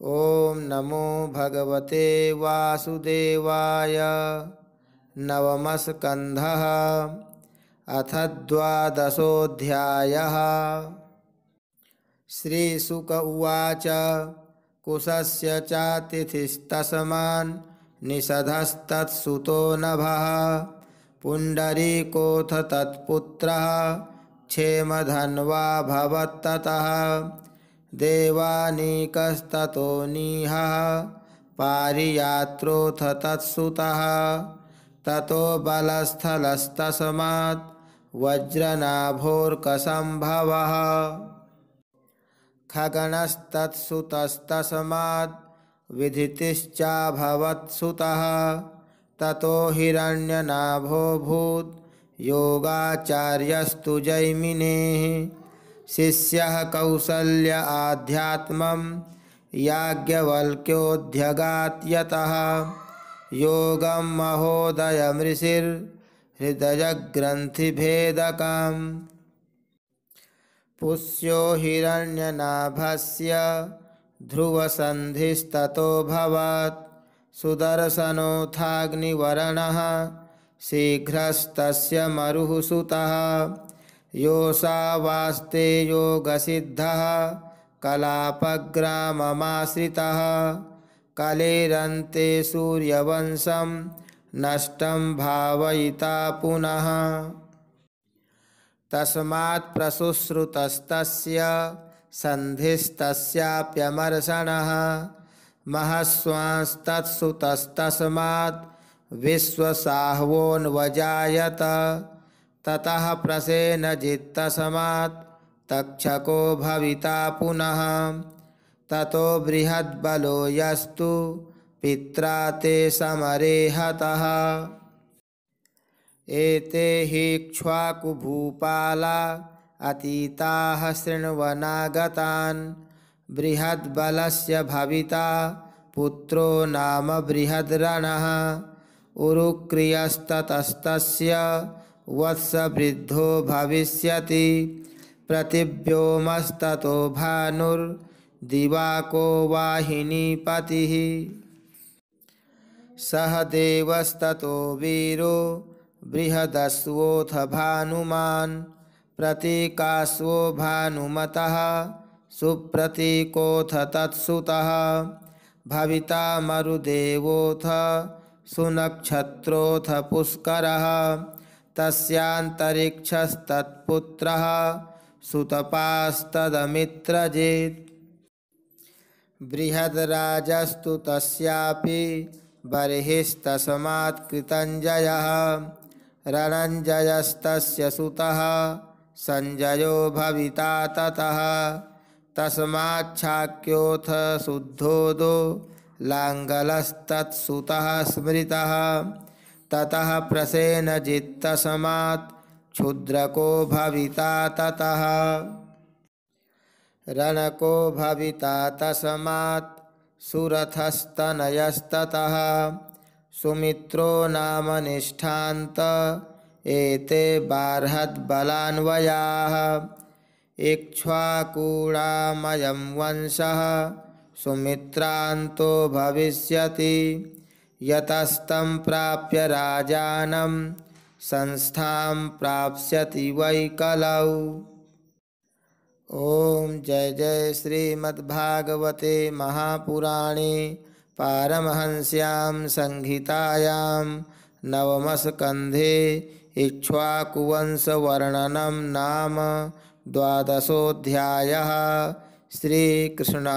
ॐ नमो भगवते वासुदेवाय। नवमः स्कन्धः अथ द्वादशोऽध्यायः। श्रीशुक उवाच कुशस्य चातिथिस्तस्मान् निषधस्तत्सुतो नभः पुण्डरीकोऽथ तत्पुत्रः क्षेमधन्वा भवत्ततः देवानीकस्ततो नीहः पारियात्रोऽथ तत्सुतः ततो बलस्थलस्तस्मात् वज्रनाभोर्कसम्भवः खगनस्तत्सुतस्तस्मात् विदितिश्चाभवत्सुतः ततो हिरण्यनाभोऽभूत् योगाचार्यस्तु जैमिनेः शिष्यः कौसल्य आध्यात्मं याज्ञवल्क्योऽध्यगात् यतः योगं महोदयमृषिर्हृदयग्रन्थिभेदकम् पुष्यो हिरण्यनाभस्य ध्रुवसन्धिस्ततोऽभवत् सुदर्शनोऽथाग्निवर्णः शीघ्रस्तस्य मरुः सुतः योऽसावास्ते योगसिद्धः कलापग्राममाश्रितः कलेरन्ते सूर्यवंशं नष्टं भावयिता पुनः तस्मात् प्रशुश्रुतस्तस्य सन्धिस्तस्याप्यमर्षणः महस्वांस्तत्सुतस्तस्मात् विश्वसाह्वोऽन्वजायत ततः प्रसेनजित्तस्मात् तक्षको भविता पुनः ततो बृहद्बलो यस्तु पित्रा ते समरे हतः एते हि इक्ष्वाकुभूपाला अतीताः शृण्वनागतान् बृहद्बलस्य भविता पुत्रो नाम बृहद्रणः उरुक्रियस्ततस्तस्य वत्सवृद्धो भविष्यति प्रतिव्योमस्ततो भानुर्दिवाको वाहिनीपतिः सह देवस्ततो वीरो बृहदश्वोऽथ भानुमान् प्रतीकाश्वो भानुमतः सुप्रतीकोऽथ तत्सुतः भविता मरुदेवोऽथ सुनक्षत्रोऽथ पुष्करः तस्यान्तरिक्षस्तत्पुत्रः सुतपास्तदमित्रजित् बृहद्राजस्तु तस्यापि बर्हिस्तस्मात् कृतञ्जयः रणञ्जयस्तस्य सुतः सञ्जयो भविता ततः तस्माच्छाक्योऽथ शुद्धोदो लाङ्गलस्तत्सुतः स्मृतः ततः प्रसेनजित्तस्मात् क्षुद्रको भविता ततः रणको भविता तस्मात् सुरथस्तनयस्ततः सुमित्रो नाम निष्ठान्त एते बार्हद्बलान्वयाः इक्ष्वाकुणामयं वंशः सुमित्रान्तो भविष्यति यतस्तं प्राप्य राजानं संस्थां प्राप्स्यति वै कलौ। ओम जय जय श्रीमद्भागवते महापुराणे पारमहंस्यां संहितायां नवमस्कन्धे इक्ष्वाकुवंशवर्णनं नाम द्वादशोऽध्यायः। श्रीकृष्णार्पणमस्तु।